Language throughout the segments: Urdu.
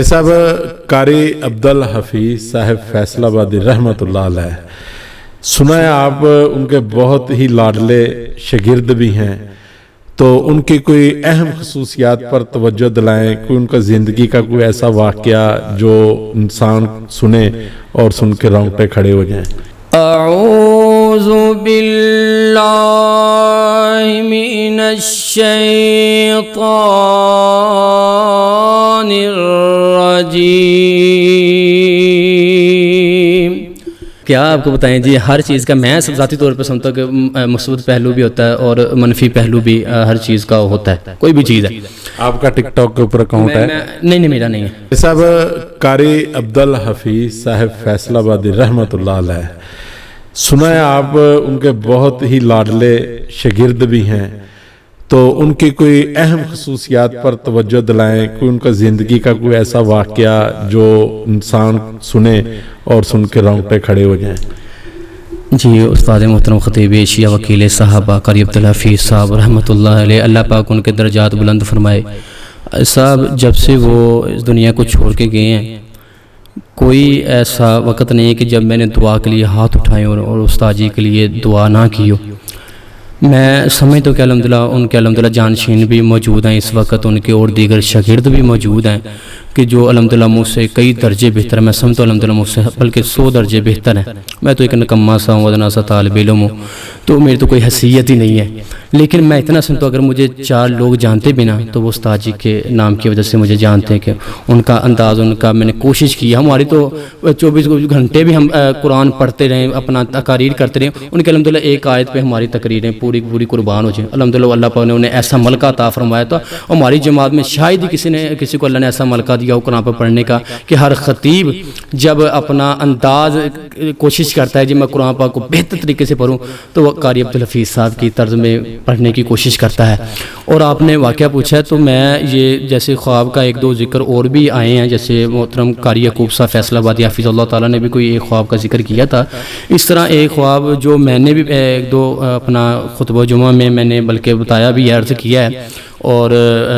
صاحب قاری عبدل حفیظ صاحب فیصل آبادی رحمۃ اللہ علیہ، سنا ہے آپ ان کے بہت ہی لاڈلے شاگرد بھی ہیں، تو ان کی کوئی اہم خصوصیات پر توجہ دلائیں، کوئی ان کا زندگی کا کوئی ایسا واقعہ جو انسان سنے اور سن کے رونگٹے کھڑے ہو جائیں۔ اعوذ باللہ من الشیطان الرجیم۔ کیا آپ کو بتائیں جی، ہر چیز کا میں ذاتی طور پر سمجھتا ہوں کہ مثبت پہلو بھی ہوتا ہے اور منفی پہلو بھی ہر چیز کا ہوتا ہے، کوئی بھی چیز ہے۔ آپ کا ٹک ٹاک کے اوپر اکاؤنٹ ہے؟ نہیں، میرا نہیں ہے۔ صاحب قاری عبدل حفیظ صاحب فیصل آبادی رحمۃ اللہ علیہ، سنا ہے آپ ان کے بہت ہی لاڈلے شاگرد بھی ہیں، تو ان کی کوئی اہم خصوصیات پر توجہ دلائیں، کوئی ان کا زندگی کا کوئی ایسا واقعہ جو انسان سنے اور سن کے رونگٹے کھڑے ہو جائیں۔ جی، استاد محترم خطیب ایشیا وکیل صحابہ قاری عبدل حفیظ صاحب رحمۃ اللہ علیہ، اللہ پاک ان کے درجات بلند فرمائے۔ صاحب جب سے وہ اس دنیا کو چھوڑ کے گئے ہیں، کوئی ایسا وقت نہیں ہے کہ جب میں نے دعا کے لیے ہاتھ اٹھائے اور استاد جی کے لیے دعا نہ کی ہو۔ میں سمجھتا ہوں کہ الحمدللہ ان کے جانشین بھی موجود ہیں اس وقت، ان کے اور دیگر شاگرد بھی موجود ہیں کہ جو الحمدللہ مجھ سے کئی درجے بہتر ہیں۔ میں سمجھتا ہوں الحمدللہ مجھ سے بلکہ 100 درجے بہتر ہیں۔ میں تو ایک نکما سا ہوں، ادنا سا طالب علم ہوں، تو میری تو کوئی حیثیت ہی نہیں ہے۔ لیکن میں اتنا سمجھتا ہوں اگر مجھے 4 لوگ جانتے بھی نا تو وہ استاد جی کے نام کی وجہ سے مجھے جانتے ہیں، کہ ان کا انداز، ان کا میں نے کوشش کی۔ ہماری تو 24 گھنٹے بھی ہم قرآن پڑھتے رہیں، اپنا تقاریر کرتے رہیں، ان کے الحمدللہ ایک آیت پہ ہماری تقریریں پوری قربان ہو جائیں۔ الحمدللہ اللہ پاک نے انہیں ایسا ملکہ عطا فرمایا تھا، ہماری جماعت میں شاید ہی کسی کو اللہ نے ایسا ملکہ دیا ہو قرآن پہ پڑھنے کا، کہ ہر خطیب جب اپنا انداز کوشش کرتا ہے جی میں قرآن پاک کو بہتر طریقے سے پڑھوں، تو وہ قاری عبدل حفیظ صاحب کی طرز میں پڑھنے کی کوشش کرتا ہے۔ اور آپ نے واقعہ پوچھا ہے تو میں یہ جیسے خواب کا 1-2 ذکر اور بھی آئے ہیں، جیسے محترم قاری یعقوب صاحب فیصل آبادی حافظ اللہ تعالیٰ نے بھی کوئی ایک خواب کا ذکر کیا تھا۔ اس طرح ایک خواب جو میں نے بھی 1-2 اپنا خطبہ جمعہ میں نے بلکہ بتایا بھی ہے، عرض کیا ہے اور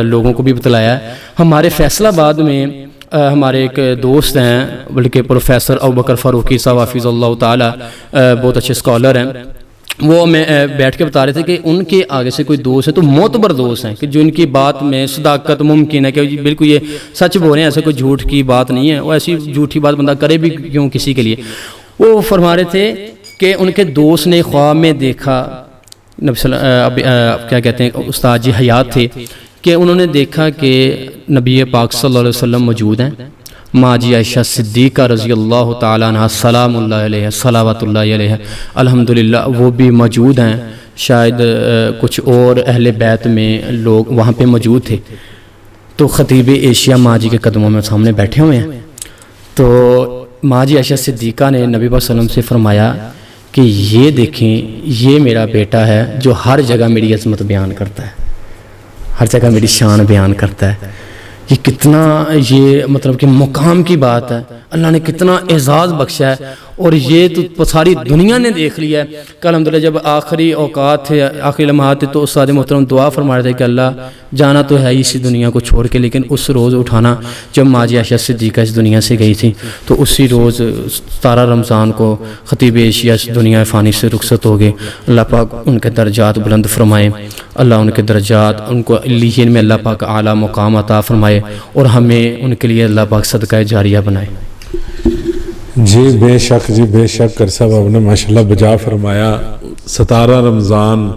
لوگوں کو بھی بتلایا ہے۔ ہمارے فیصل آباد میں ہمارے ایک دوست ہیں، بلکہ پروفیسر ابوبکر فاروقی صاحب حافظ اللہ تعالیٰ، بہت اچھے اسکالر ہیں۔ وہ میں بیٹھ کے بتا رہے تھے کہ ان کے آگے سے کوئی دوست ہے تو معتبر دوست ہیں، کہ جو ان کی بات میں صداقت ممکن ہے، کہ بالکل یہ سچ بول رہے ہیں، ایسے کوئی جھوٹ کی بات نہیں ہے، وہ ایسی جھوٹی بات بندہ کرے بھی کیوں کسی کے لیے۔ وہ فرما رہے تھے کہ ان کے دوست نے خواب میں دیکھا، کیا کہتے ہیں استاد جی حیات تھے، کہ انہوں نے دیکھا کہ نبی پاک صلی اللہ علیہ وسلم موجود ہیں، ماں جی عائشہ صدیقہ رضی اللہ تعالیٰ عنہ سلام اللہ علیہ صلوات اللہ علیہ الحمدللہ وہ بھی موجود ہیں، شاید کچھ اور اہل بیت میں لوگ وہاں پہ موجود تھے۔ تو خطیب ایشیا ماں جی کے قدموں میں سامنے بیٹھے ہوئے ہیں، تو ماں جی عائشہ صدیقہ نے نبی پاک صلی اللہ علیہ وسلم سے فرمایا کہ یہ دیکھیں، یہ میرا بیٹا ہے جو ہر جگہ میری عظمت بیان کرتا ہے، ہر جگہ میری شان بیان کرتا ہے۔ یہ کتنا یہ مطلب کہ مقام کی بات ہے، اللہ نے کتنا اعزاز بخشا ہے، اور یہ تو ساری دنیا نے دیکھ لیا ہے کہ الحمدللہ جب آخری اوقات تھے، آخری لمحات تھے، تو استاد محترم دعا فرما رہے تھے کہ اللہ جانا تو ہے اسی دنیا کو چھوڑ کے، لیکن اس روز اٹھانا جب ماں جی عائشہ صدیقہ اس دنیا سے گئی تھی، تو اسی روز 17 رمضان کو خطیب ایشیا اس دنیا فانی سے رخصت ہو گئے۔ اللہ پاک ان کے درجات بلند فرمائے، اللہ ان کے درجات، ان کو علیین میں اللہ پاک اعلیٰ مقام عطا فرمائے، اور ہمیں ان کے لیے اللہ پاک صدقہ جاریہ بنائے۔ جی بے شک، جی بے شک، کر صاحب آپ نے ماشاءاللہ بجا فرمایا۔ 17 رمضان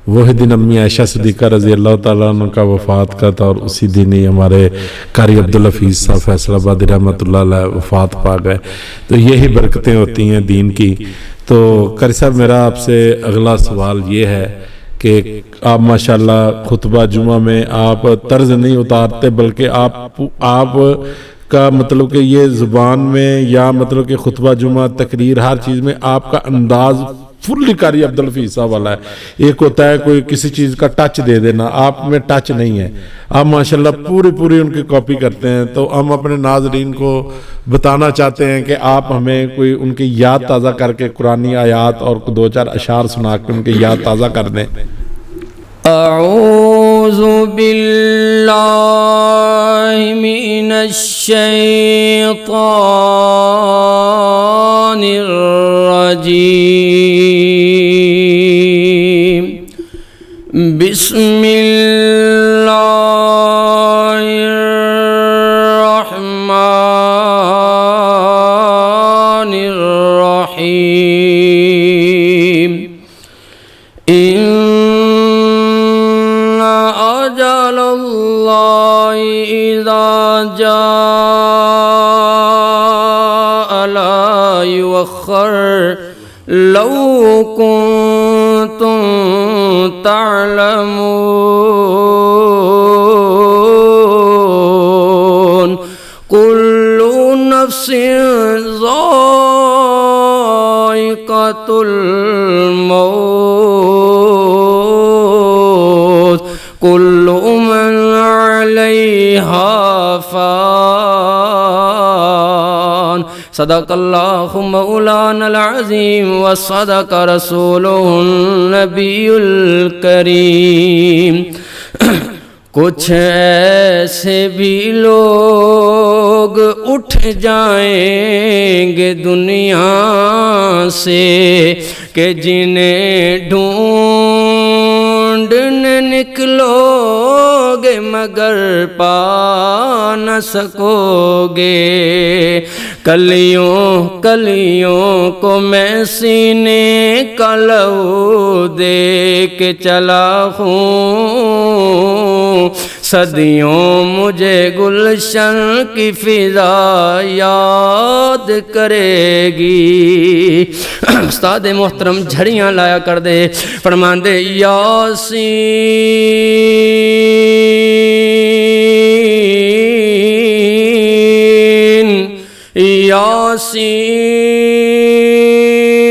وہی دن امی عائشہ صدیقہ رضی اللہ تعالیٰ عنہ کا وفات کا تھا، اور اسی دن ہی ہمارے قاری عبدل حفیظ صاحب فیصل آبادی رحمۃ اللہ علیہ وفات پا گئے۔ تو یہی برکتیں ہوتی ہیں دین کی۔ تو قاری صاحب میرا آپ سے اگلا سوال یہ ہے کہ آپ ماشاءاللہ خطبہ جمعہ میں آپ طرز نہیں اتارتے، بلکہ آپ کا مطلب کہ یہ زبان میں یا مطلب کہ خطبہ جمعہ تقریر ہر چیز میں آپ کا انداز فلی قاری عبدل حفیظ صاحب والا ہے۔ ایک ہوتا ہے کوئی کسی چیز کا ٹچ دے دینا، آپ میں ٹچ نہیں ہے، آپ ماشاءاللہ پوری ان کی کاپی کرتے ہیں۔ تو ہم اپنے ناظرین کو بتانا چاہتے ہیں کہ آپ ہمیں کوئی ان کی یاد تازہ کر کے قرآنی آیات اور 2-4 اشعار سنا کے ان کی یاد تازہ کر دیں۔ اعوذ أعوذ بالله من الشيطان الرجيم بسم الله الرحمن الرحيم إن أجل الله إذا جاء لا يؤخر لو كنتم تعلمون كل نفس ذائقة الموت كل من عليها فان صدق الله مولانا العظيم وصدق رسوله النبي الكريم کچھ ایسے بھی لوگ اٹھ جائیں گے دنیا سے کہ جنہیں ڈھونڈنے نکلو گے مگر پا نہ سکو گے کلیوں کلیوں کو میں سینے کا لو دے کے چلا ہوں صدیوں مجھے گلشن کی فضا یاد کرے گی استاد محترم جھڑیاں لایا کر دے فرماندے یاسین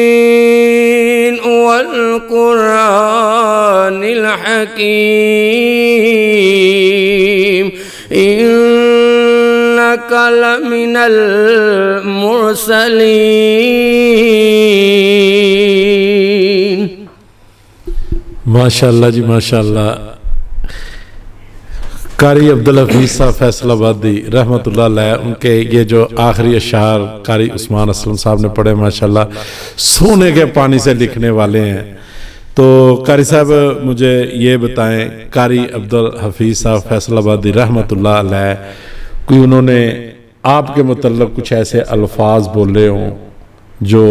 یاسین والقرآن الحکیم إنك لمن المرسلين ماشاءاللہ جی ماشاءاللہ قاری عبدالحفیظ صاحب فیصل آبادی رحمۃ اللہ علیہ ان کے یہ جو آخری اشعار قاری عثمان اسلم صاحب نے پڑھے ماشاءاللہ سونے کے پانی سے لکھنے والے ہیں. تو قاری صاحب مجھے یہ بتائیں قاری عبدالحفیظ صاحب فیصل آبادی رحمۃ اللہ علیہ کوئی انہوں نے آپ کے متعلق کچھ ایسے الفاظ بولے ہوں جو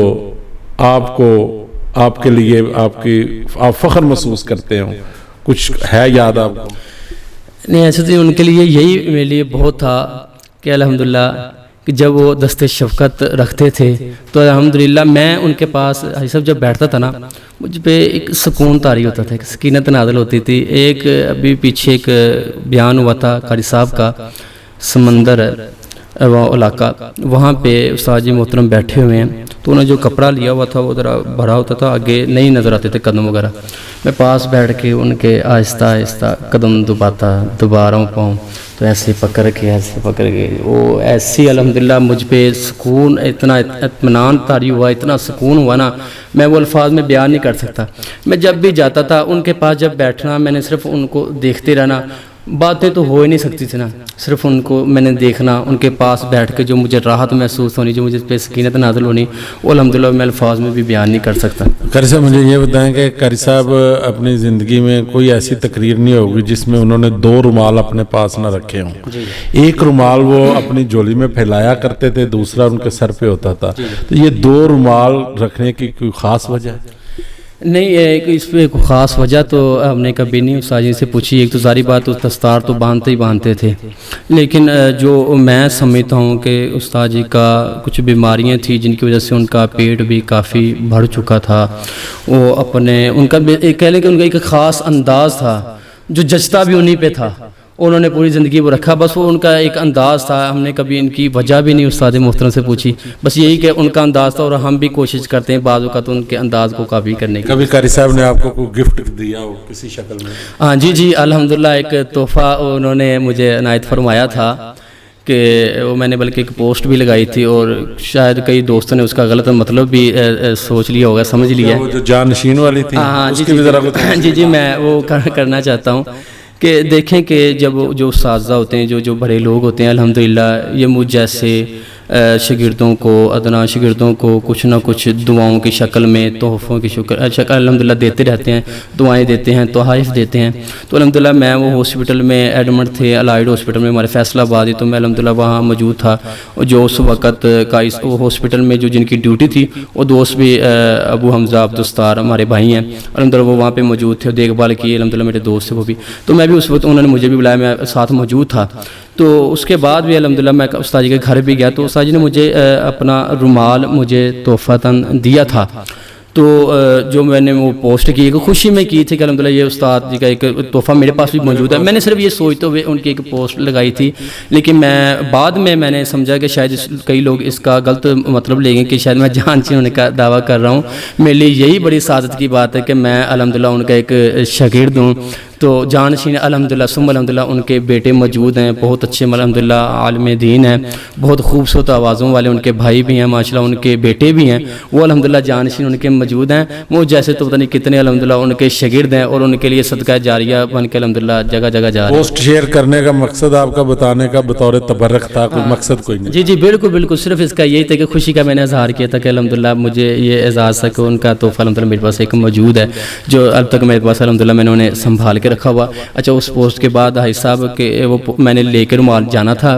آپ کو آپ کے لیے آپ فخر محسوس کرتے ہوں, کچھ ہے یاد آپ کو؟ نہیں ایسے تو ان کے لیے یہی میرے لیے بہت تھا کہ الحمدللہ کہ جب وہ دست شفقت رکھتے تھے تو الحمدللہ میں ان کے پاس حاجی صاحب جب بیٹھتا تھا نا مجھ پہ ایک سکون طاری ہوتا تھا, ایک سکینت نازل ہوتی تھی. ایک ابھی پیچھے ایک بیان ہوا تھا قاری صاحب کا, سمندر وہ علاقہ, وہاں پہ استاد جی محترم بیٹھے ہوئے ہیں تو انہوں نے جو کپڑا لیا ہوا تھا وہ ذرا بھرا ہوتا تھا, آگے نہیں نظر آتے تھے قدم وغیرہ. میں پاس بیٹھ کے ان کے آہستہ آہستہ قدم دبا رہا ہوں پاؤں تو ایسے پکڑ کے وہ ایسی الحمدللہ مجھ پہ سکون, اتنا اطمینان طاری ہوا, اتنا سکون ہوا نا میں وہ الفاظ میں بیان نہیں کر سکتا. میں جب بھی جاتا تھا ان کے پاس جب بیٹھنا میں نے صرف ان کو دیکھتے رہنا, باتیں تو ہو ہی نہیں سکتی تھی نا, صرف ان کو میں نے دیکھنا, ان کے پاس بیٹھ کے جو مجھے راحت محسوس ہونی, جو مجھے پہ سکینت نازل ہونی, وہ الحمدللہ میں الفاظ میں بھی بیان نہیں کر سکتا. قاری صاحب مجھے یہ بتائیں کہ قاری صاحب اپنی زندگی میں کوئی ایسی تقریر نہیں ہوگی جس میں انہوں نے 2 رومال اپنے پاس نہ رکھے ہوں. ایک رومال وہ اپنی جولی میں پھیلایا کرتے تھے, دوسرا ان کے سر پہ ہوتا تھا. تو یہ 2 رومال رکھنے کی کوئی خاص وجہ ہے؟ نہیں اس پہ کوئی خاص وجہ تو ہم نے کبھی نہیں استاد جی سے پوچھی. ایک تو ظاہری بات دستار تو باندھتے ہی باندھتے تھے, لیکن جو میں سمجھتا ہوں کہ استاد جی کا کچھ بیماریاں تھیں جن کی وجہ سے ان کا پیٹ بھی کافی بڑھ چکا تھا. وہ اپنے ان کا کہہ لیں کہ ان کا ایک خاص انداز تھا جو جچتا بھی انہی پہ تھا, انہوں نے پوری زندگی وہ رکھا, بس وہ ان کا ایک انداز تھا. ہم نے کبھی ان کی وجہ بھی نہیں استاد محترم سے پوچھی, بس یہی کہ ان کا انداز تھا, اور ہم بھی کوشش کرتے ہیں بعض اوقات ان کے انداز کو کاپی کرنے کی. کبھی قاری صاحب نے آپ کو کوئی گفٹ دیا ہو کسی شکل میں؟ ہاں جی الحمدللہ ایک تحفہ انہوں نے مجھے عنایت فرمایا تھا کہ وہ میں نے بلکہ ایک پوسٹ بھی لگائی تھی, اور شاید کئی دوستوں نے اس کا غلط مطلب بھی سوچ لیا ہوگا, سمجھ لیا. وہ جو جانشین والی تھی, ہاں اس کی بھی ذرا جی میں وہ کرنا چاہتا ہوں کہ دیکھیں کہ جب جو اساتذہ ہوتے ہیں، جو بڑے لوگ ہوتے ہیں، الحمدللہ یہ مجھ جیسے شاگردوں کو، ادنا شاگردوں کو کچھ نہ کچھ دعاؤں کی شکل میں، تحفوں کی شکل الحمدللہ دیتے رہتے ہیں، دعائیں دیتے ہیں، تحائف دیتے ہیں۔ تو الحمدللہ میں وہ ہاسپٹل میں ایڈمٹ تھے، الائڈ ہاسپٹل میں ہمارے فیصل آباد ہی، تو میں الحمدللہ وہاں موجود تھا۔ جو اس وقت کا وہ ہاسپٹل میں جو جن کی ڈیوٹی تھی، وہ دوست بھی ابو حمزہ عبدالستار ہمارے بھائی ہیں، الحمدللہ وہ وہاں پہ موجود تھے، دیکھ بھال کی، الحمدللہ میرے دوست تھے وہ بھی۔ تو میں بھی اس وقت انہوں نے مجھے بھی بلایا، میں ساتھ موجود تھا۔ تو اس کے بعد بھی الحمدللہ میں استاد جی کے گھر بھی گیا، تو استاد جی نے مجھے اپنا رومال مجھے تحفتاً دیا تھا۔ تو جو میں نے وہ پوسٹ کی، خوشی میں کی تھی کہ الحمدللہ یہ استاد جی کا ایک تحفہ میرے پاس بھی موجود ہے۔ میں نے صرف یہ سوچتے ہوئے ان کی ایک پوسٹ لگائی تھی، لیکن بعد میں نے سمجھا کہ شاید کئی لوگ اس کا غلط مطلب لیں گے کہ شاید میں جان سے ہونے کا دعویٰ کر رہا ہوں۔ میرے لیے یہی بڑی سعادت کی بات ہے کہ میں الحمدللہ ان کا ایک شاگرد ہوں۔ تو جانشین الحمدللہ ثم الحمدللہ ان کے بیٹے موجود ہیں، بہت اچھے الحمدللہ عالم دین ہیں، بہت خوبصورت آوازوں والے ان کے بھائی بھی ہیں ماشاءاللہ، ان کے بیٹے بھی ہیں، وہ الحمدللہ جانشین ان کے موجود ہیں۔ وہ جیسے تو پتہ نہیں کتنے الحمدللہ ان کے شاگرد ہیں، اور ان کے لیے صدقہ جاریہ بن کے الحمدللہ جگہ جگہ جا رہے ہیں۔ پوسٹ شیئر کرنے کا مقصد آپ کا بتانے کا بطور تبرک تھا، کوئی مقصد کوئی نہیں؟ جی بالکل صرف اس کا یہی تھا کہ خوشی کا میں نے اظہار کیا تھا کہ الحمدللہ مجھے یہ اعزاز تھا کہ ان کا تحفہ الحمدللہ میرے پاس ایک موجود ہے، جو اب تک میرے پاس الحمدللہ میں نے انہیں سنبھال کے رکھا ہوا۔ اچھا، اس پوسٹ کے بعد حاج صاحب کہ وہ میں نے لے کے رومال جانا تھا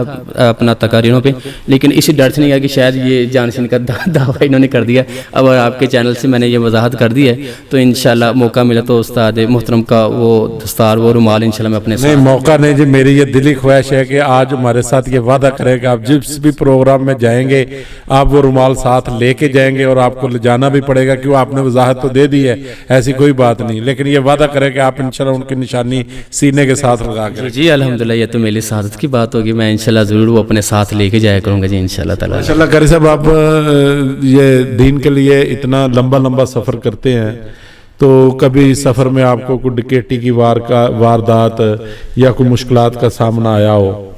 اپنا تقاریروں پہ، لیکن اسی ڈر سے نہیں گیا کہ شاید یہ جانشین کا دعویٰ انہوں نے کر دیا۔ اب آپ کے چینل سے میں نے یہ وضاحت کر دی ہے، تو انشاءاللہ موقع ملا تو استاد محترم کا وہ دستار، وہ رومال انشاءاللہ میں اپنے ساتھ۔ نہیں، موقع نہیں جی، میری یہ دلی خواہش ہے کہ آج ہمارے ساتھ یہ وعدہ کریں کہ آپ جس بھی پروگرام میں جائیں گے آپ وہ رومال ساتھ لے کے جائیں گے، اور آپ کو لے جانا بھی پڑے گا، کیوں آپ نے وضاحت تو دے دی ہے، ایسی کوئی بات نہیں، لیکن یہ وعدہ کریں کہ آپ انشاءاللہ ان کی نشانی سینے کے ساتھ لگا کے۔ جی الحمدللہ، یہ تو میری سعادت کی بات ہوگی، میں انشاءاللہ ضرور وہ اپنے ساتھ لے کے جایا کروں گا جی انشاءاللہ تعالی۔ ماشاءاللہ قاری صاحب، آپ یہ دین کے لیے اتنا لمبا سفر کرتے ہیں، تو کبھی سفر میں آپ کو کوئی ڈکیٹی کی واردات یا کوئی مشکلات کا سامنا آیا ہو؟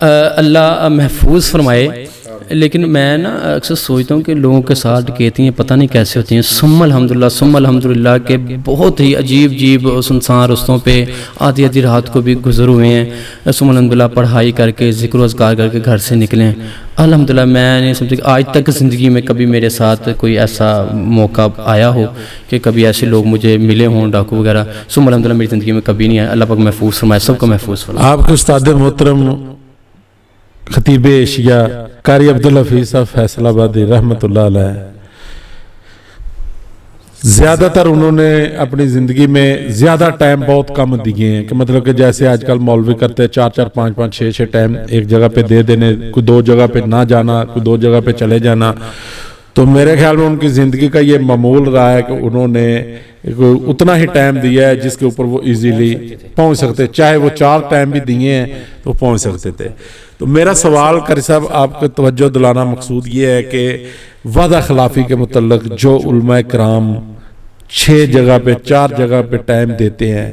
اللہ محفوظ فرمائے، لیکن میں نا اکثر سوچتا ہوں کہ لوگوں کے ساتھ ڈکیتیاں پتہ نہیں کیسے ہوتی ہیں۔ ثم الحمدللہ کہ بہت ہی عجیب سنسان رستوں پہ آدھی رات کو بھی گزر ہوئے ہیں، ثم الحمدللہ پڑھائی کر کے ذکر و اذکار کر کے گھر سے نکلیں۔ الحمدللہ میں نہیں سمجھتا کہ آج تک زندگی میں کبھی میرے ساتھ کوئی ایسا موقع آیا ہو کہ کبھی ایسے لوگ مجھے ملے ہوں، ڈاکو وغیرہ۔ ثم الحمدللہ میری زندگی میں کبھی نہیں آیا، اللہ پاک محفوظ فرمائے، سب کو محفوظ فرمائے۔ آپ کے استاد محترم خطیب ایشیا قاری عبدالحفیظ صاحب فیصل آبادی رحمۃ اللہ علیہ، زیادہ تر انہوں نے اپنی زندگی میں زیادہ ٹائم بہت کم دیے ہیں، کہ مطلب کہ جیسے آج کل مولوی کرتے ہیں 4 5 6 ٹائم ایک جگہ پہ دے دینے، کوئی 2 جگہ پہ نہ جانا، کوئی 2 جگہ پہ چلے جانا۔ تو میرے خیال میں ان کی زندگی کا یہ معمول رہا ہے کہ انہوں نے اتنا ہی ٹائم دیا ہے جس کے اوپر وہ ایزیلی پہنچ سکتے، چاہے وہ 4 ٹائم بھی دیے ہیں تو پہنچ سکتے تھے۔ تو میرا سوال قاری صاحب آپ کو توجہ دلانا مقصود یہ ہے کہ وعدہ خلافی کے متعلق جو علماء کرام 6 جگہ پہ 4 جگہ پہ ٹائم دیتے ہیں،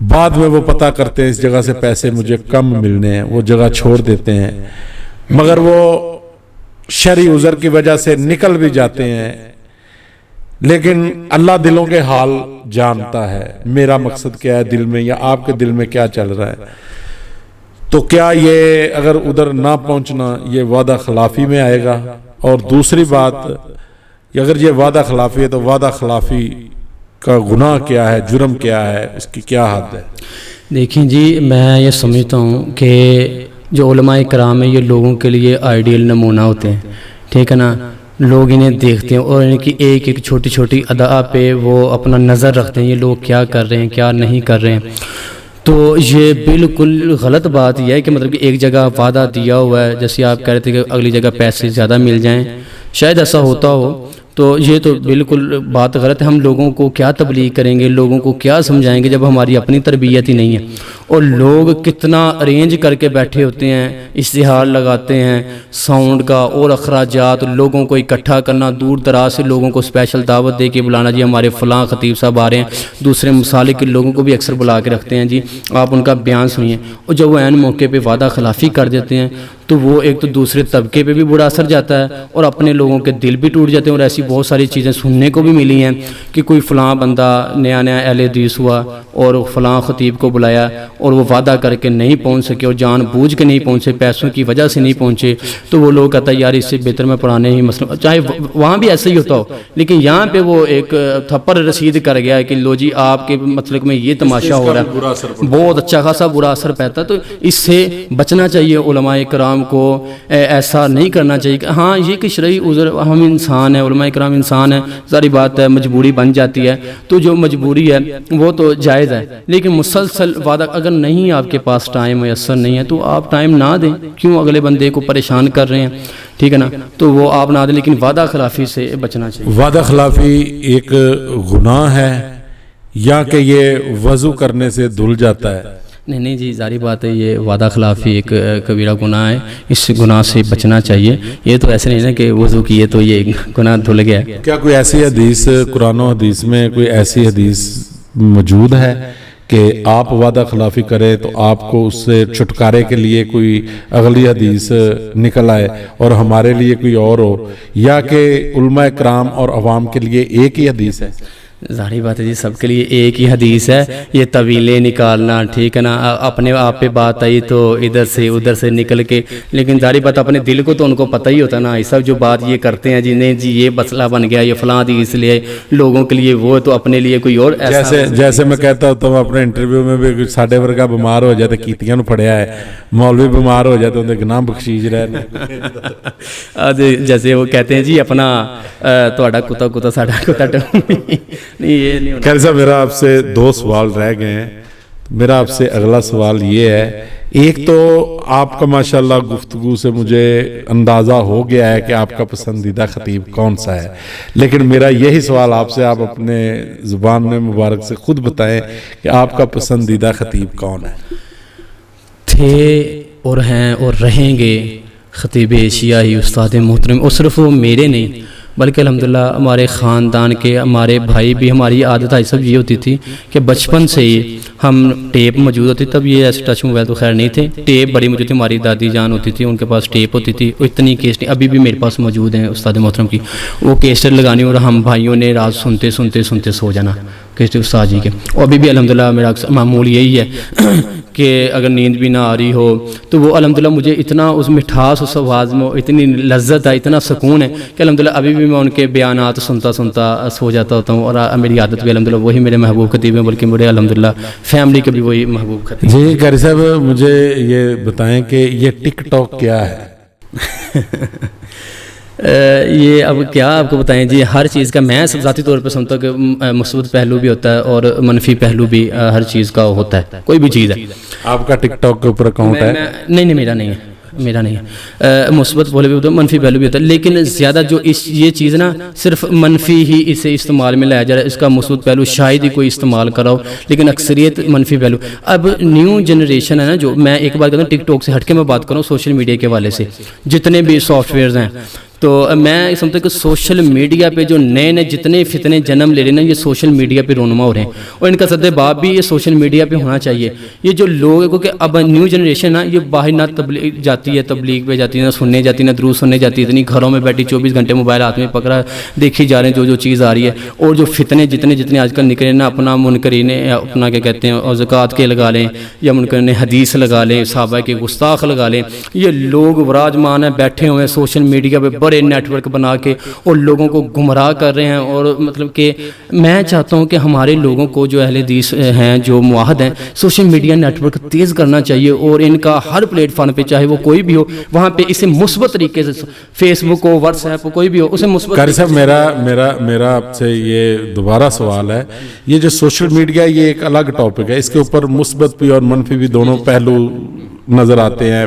بعد میں وہ پتہ کرتے ہیں اس جگہ سے پیسے مجھے کم ملنے ہیں، وہ جگہ چھوڑ دیتے ہیں، مگر وہ شرعی عذر کی وجہ سے نکل بھی جاتے ہیں، لیکن اللہ دلوں کے حال جانتا ہے میرا مقصد کیا ہے دل میں، یا آپ کے دل میں کیا چل رہا ہے۔ تو کیا یہ اگر ادھر نہ پہنچنا یہ وعدہ خلافی میں آئے گا؟ اور دوسری بات، اگر یہ وعدہ خلافی ہے تو وعدہ خلافی کا گناہ کیا ہے، جرم کیا ہے، اس کی کیا حد ہے؟ دیکھیں جی، میں یہ سمجھتا ہوں کہ جو علماء کرام ہیں یہ لوگوں کے لیے آئیڈیل نمونہ ہوتے ہیں، ٹھیک ہے نا۔ لوگ انہیں دیکھتے ہیں اور ان کی ایک چھوٹی ادا پہ وہ اپنا نظر رکھتے ہیں، یہ لوگ کیا کر رہے ہیں کیا نہیں کر رہے ہیں۔ تو یہ بالکل غلط بات یہ ہے کہ مطلب کہ ایک جگہ وعدہ دیا ہوا ہے، جیسے آپ کہہ رہے تھے کہ اگلی جگہ پیسے زیادہ مل جائیں، شاید ایسا ہوتا ہو، تو یہ تو بالکل بات غلط ہے۔ ہم لوگوں کو کیا تبلیغ کریں گے، لوگوں کو کیا سمجھائیں گے جب ہماری اپنی تربیت ہی نہیں ہے؟ اور لوگ کتنا ارینج کر کے بیٹھے ہوتے ہیں، اشتہار لگاتے ہیں ساؤنڈ کا اور اخراجات، لوگوں کو اکٹھا کرنا، دور دراز سے لوگوں کو اسپیشل دعوت دے کے بلانا، جی ہمارے فلاں خطیب صاحب آ رہے ہیں، دوسرے مسالک کے لوگوں کو بھی اکثر بلا کے رکھتے ہیں، جی آپ ان کا بیان سنیے، اور جب وہ عین موقع پہ وعدہ خلافی کر دیتے ہیں تو وہ ایک تو دوسرے طبقے پہ بھی برا اثر جاتا ہے اور اپنے لوگوں کے دل بھی ٹوٹ جاتے ہیں. اور ایسی بہت ساری چیزیں سننے کو بھی ملی ہیں کہ کوئی فلاں بندہ نیا اہل حدیث ہوا اور فلاں خطیب کو بلایا اور وہ وعدہ کر کے نہیں پہنچ سکے اور جان بوجھ کے نہیں پہنچے, پیسوں کی وجہ سے نہیں پہنچے, تو وہ لوگ کہتا ہے یار اس سے بہتر میں پرانے ہی مسئلہ, چاہے وہاں بھی ایسا ہی ہوتا ہو لیکن یہاں پہ وہ ایک تھپڑ رسید کر گیا ہے کہ لو جی آپ کے مسلک میں یہ تماشا ہو رہا ہے, بہت اچھا خاصا برا اثر پڑتا ہے. تو اس سے بچنا چاہیے علماء کرام کو, ایسا نہیں کرنا چاہیے. ہاں یہ کہ شرعی عذر, ہم انسان ہیں, علماء کرام انسان ہیں, ساری بات ہے, مجبوری بن جاتی ہے, تو جو مجبوری ہے وہ تو جائز ہے, لیکن مسلسل وعدہ اگر نہیں آپ کے پاس ٹائم میسر نہیں ہے تو آپ ٹائم نہ دیں, کیوں اگلے بندے کو پریشان کر رہے ہیں, ٹھیک ہے نا, تو وہ آپ نہ دیں, لیکن وعدہ خلافی سے بچنا چاہیے. وعدہ خلافی ایک گناہ ہے یا کہ یہ وضو کرنے سے دھل جاتا ہے؟ نہیں جی, ظاہری بات ہے یہ وعدہ خلافی ایک کبیرہ گناہ ہے, اس گناہ سے بچنا چاہیے. یہ تو ایسے نہیں ہے کہ وضو کیے تو یہ گناہ دھل گیا. کیا کوئی ایسی حدیث قرآن و حدیث میں کوئی ایسی حدیث موجود ہے کہ آپ وعدہ خلافی کریں تو آپ کو اس سے چھٹکارے کے لیے کوئی اگلی حدیث نکل آئے اور ہمارے لیے کوئی اور ہو, یا کہ علماء کرام اور عوام کے لیے ایک ہی حدیث ہے؟ ظاہری بات ہے جی, سب کے لیے ایک ہی حدیث ہے. یہ طویلیں نکالنا, ٹھیک ہے نا, اپنے آپ پہ بات آئی تو ادھر سے نکل کے, لیکن ظاہری بات اپنے دل کو تو ان کو پتہ ہی ہوتا ہے نا, یہ سب جو بات یہ کرتے ہیں جی, نہیں جی یہ مسئلہ بن گیا, یہ فلاں حدیث لیے لوگوں کے لیے وہ, تو اپنے لیے کوئی اور. جیسے میں کہتا ہوتا ہوں اپنے انٹرویو میں بھی, ساڈے ورگا بیمار ہو جائے تو کیتیاں نو پڑیا ہے, مولوی بیمار ہو جائے تو انہیں گناہ بخشیش رہے. جیسے وہ کہتے ہیں جی اپنا تہاڈا کتا ساڈا کتا نہیں. خیر صاحب, میرا آپ سے 2 سوال رہ گئے ہیں. میرا آپ سے اگلا سوال یہ ہے, ایک تو آپ کا ماشاءاللہ گفتگو سے مجھے اندازہ ہو گیا ہے کہ آپ کا پسندیدہ خطیب کون سا ہے, لیکن میرا یہی سوال آپ سے, آپ اپنے زبان میں مبارک سے خود بتائیں کہ آپ کا پسندیدہ خطیب کون ہے؟ تھے اور ہیں اور رہیں گے خطیب ایشیا ہی استاد محترم, اور صرف وہ میرے نہیں بلکہ الحمدللہ ہمارے خاندان کے, ہمارے بھائی بھی, ہماری عادت ہے سب یہ ہوتی تھی کہ بچپن سے ہی ہم ٹیپ موجود ہوتی, تب یہ ایسے ٹچ موبائل تو خیر نہیں تھے, ٹیپ بڑی موجود تھی, ہماری دادی جان ہوتی تھی ان کے پاس ٹیپ ہوتی تھی, اور اتنی کیسٹ ابھی بھی میرے پاس موجود ہیں استاد محترم کی, وہ کیسٹ لگانی اور ہم بھائیوں نے رات سنتے سو جانا کیسٹ استاد جی کے. اور ابھی بھی الحمدللہ میرا معمول یہی ہے کہ اگر نیند بھی نہ آ رہی ہو تو وہ الحمدللہ مجھے اتنا اس مٹھاس اس آواز میں اتنی لذت ہے, اتنا سکون ہے کہ الحمدللہ ابھی بھی میں ان کے بیانات سنتا سو جاتا ہوتا ہوں. اور میری عادت بھی الحمدللہ وہی میرے محبوب خطیب ہیں, بلکہ میرے الحمدللہ فیملی کے بھی وہی محبوب خطیب. جی قاری صاحب, مجھے یہ بتائیں کہ یہ ٹک ٹاک کیا ہے؟ یہ اب کیا آپ کو بتائیں جی, ہر چیز کا میں ذاتی طور پہ سمجھتا ہوں کہ مثبت پہلو بھی ہوتا ہے اور منفی پہلو بھی ہر چیز کا ہوتا ہے, کوئی بھی چیز ہے. آپ کا ٹک ٹاک کے اوپر اکاؤنٹ ہے؟ نہیں میرا نہیں ہے. مثبت پہلو بھی ہوتا ہے, منفی پہلو بھی ہوتا ہے, لیکن زیادہ جو یہ چیز نا صرف منفی ہی اسے استعمال میں لایا جا رہا ہے. اس کا مثبت پہلو شاید ہی کوئی استعمال کراؤ, لیکن اکثریت منفی پہلو. اب نیو جنریشن ہے نا, جو میں ایک بات کہتا ہوں ٹک ٹاک سے ہٹ کے میں بات کروں, سوشل میڈیا کے حوالے سے جتنے بھی سافٹ ویئرز ہیں, تو میں سمجھتا ہوں کہ سوشل میڈیا پہ جو نئے جتنے فتنے جنم لے رہے ہیں یہ سوشل میڈیا پہ رونما ہو رہے ہیں, اور ان کا سد باب بھی یہ سوشل میڈیا پہ ہونا چاہیے. یہ جو لوگ کیونکہ اب نیو جنریشن ہے, یہ باہر نہ تبلیغ جاتی ہے, تبلیغ پہ جاتی ہے, نہ سننے جاتی ہے, نہ دروس سننے جاتی ہے, اتنی گھروں میں بیٹھی 24 گھنٹے موبائل ہاتھ میں پکڑا دیکھی جا رہے ہیں جو چیز آ رہی ہے. اور جو فتنے جتنے آج کل نکلے نا, اپنا منکرین اپنا کیا کہتے ہیں اور زکوٰۃ کے لگا لیں, یا منکرین حدیث لگا لیں, صحابہ کے گستاخ لگا لیں, یہ لوگ وراجمان ہیں بیٹھے ہوئے ہیں سوشل میڈیا پہ بڑے نیٹ ورک بنا کے اور لوگوں کو گمراہ کر رہے ہیں. اور مطلب کہ میں چاہتا ہوں کہ ہمارے لوگوں کو جو اہل حدیث ہیں, جو معاہد ہیں, سوشل میڈیا نیٹ ورک تیز کرنا چاہیے, اور ان کا ہر پلیٹ فارم پہ چاہے وہ کوئی بھی ہو وہاں پہ اسے مثبت طریقے سے, فیس بک ہو, واٹس ایپ ہو, کوئی بھی ہو, اسے مثبت. قاری صاحب, میرا آپ سے یہ دوبارہ سوال ہے, یہ جو سوشل میڈیا یہ ایک الگ ٹاپک ہے, اس کے اوپر مثبت بھی اور منفی بھی دونوں پہلو نظر آتے ہیں,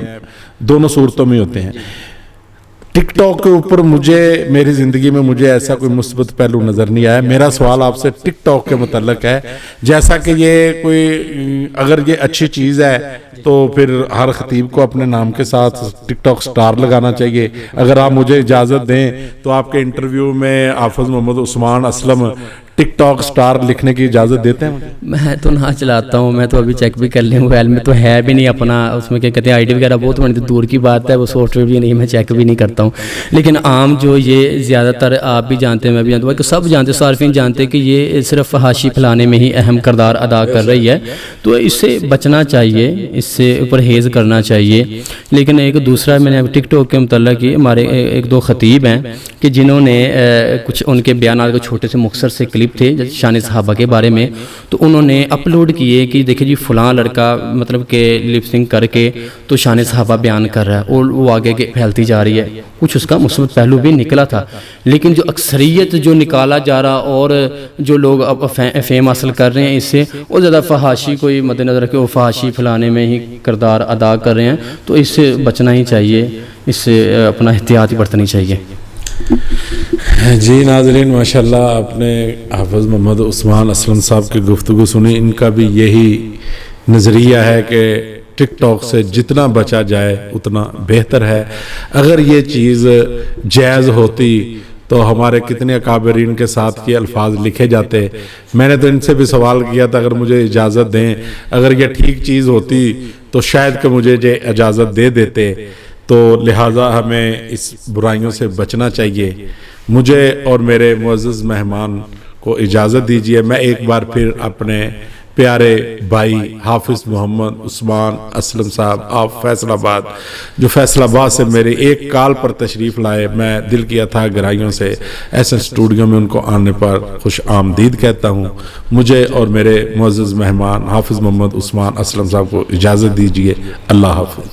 دونوں صورتوں میں ہوتے ہیں. ٹک ٹاک کے اوپر میری زندگی میں مجھے ایسا کوئی مثبت پہلو نظر نہیں آیا. میرا سوال آپ سے ٹک ٹاک کے متعلق ہے, جیسا کہ یہ کوئی اگر یہ اچھی چیز ہے تو پھر ہر خطیب کو اپنے نام کے ساتھ ٹک ٹاک سٹار لگانا چاہیے. اگر آپ مجھے اجازت دیں تو آپ کے انٹرویو میں حافظ محمد عثمان اسلم ٹک ٹاک سٹار لکھنے کی اجازت دیتے ہیں مجھے؟ میں تو نہ چلاتا ہوں, میں تو ابھی چیک بھی کر لیا, موبائل میں تو ہے بھی نہیں اپنا, اس میں کیا کہتے ہیں آئی ڈی وغیرہ بہت بڑی دور کی بات ہے, وہ سافٹ ویئر بھی نہیں, میں چیک بھی نہیں کرتا ہوں. لیکن عام جو یہ زیادہ تر آپ بھی جانتے ہیں, میں بھی جانتا ہوں, سب جانتے ہیں, صارفین جانتے ہیں کہ یہ صرف فحاشی پھیلانے میں ہی اہم کردار ادا کر رہی ہے, تو اس سے بچنا چاہیے, اس سے پرہیز کرنا چاہیے. لیکن ایک دوسرا میں نے ٹک ٹاک کے متعلق ہی ہمارے ایک دو خطیب ہیں کہ جنہوں نے کچھ ان کے بیانات کو چھوٹے سے مختصر سے کلپ تھے شان صحابہ کے بارے میں, تو انہوں نے اپلوڈ کیے کہ دیکھیں جی فلاں لڑکا مطلب کہ لپ سنگ کر کے تو شان صحابہ بیان کر رہا ہے, اور وہ آگے کے پھیلتی جا رہی ہے. کچھ اس کا مثبت پہلو بھی نکلا تھا, لیکن جو اکثریت جو نکالا جا رہا اور جو لوگ اب فیم حاصل کر رہے ہیں اس سے, وہ زیادہ فحاشی کوئی مد نظر رکھے, وہ فحاشی پھیلانے میں ہی کردار ادا کر رہے ہیں, تو اس سے بچنا ہی چاہیے, اس سے اپنا احتیاط برتنی چاہیے. جی ناظرین, ماشاءاللہ آپ نے حافظ محمد عثمان اسلم صاحب کی گفتگو سنی. ان کا بھی یہی نظریہ ہے کہ ٹک ٹاک سے جتنا بچا جائے اتنا بہتر ہے. اگر یہ چیز جائز ہوتی تو ہمارے کتنے اکابرین کے ساتھ یہ الفاظ لکھے جاتے. میں نے تو ان سے بھی سوال کیا تھا اگر مجھے اجازت دیں, اگر یہ ٹھیک چیز ہوتی تو شاید کہ مجھے یہ اجازت دے دیتے. تو لہٰذا ہمیں اس برائیوں سے بچنا چاہیے. مجھے اور میرے معزز مہمان کو اجازت دیجیے. میں ایک بار پھر اپنے پیارے بھائی حافظ محمد عثمان اسلم صاحب آپ فیصل آباد, جو فیصل آباد سے میرے ایک کال پر تشریف لائے, میں دل کی اتھاہ گہرائیوں سے ایسے اسٹوڈیو میں ان کو آنے پر خوش آمدید کہتا ہوں. مجھے اور میرے معزز مہمان حافظ محمد عثمان اسلم صاحب کو اجازت دیجیے. اللہ حافظ.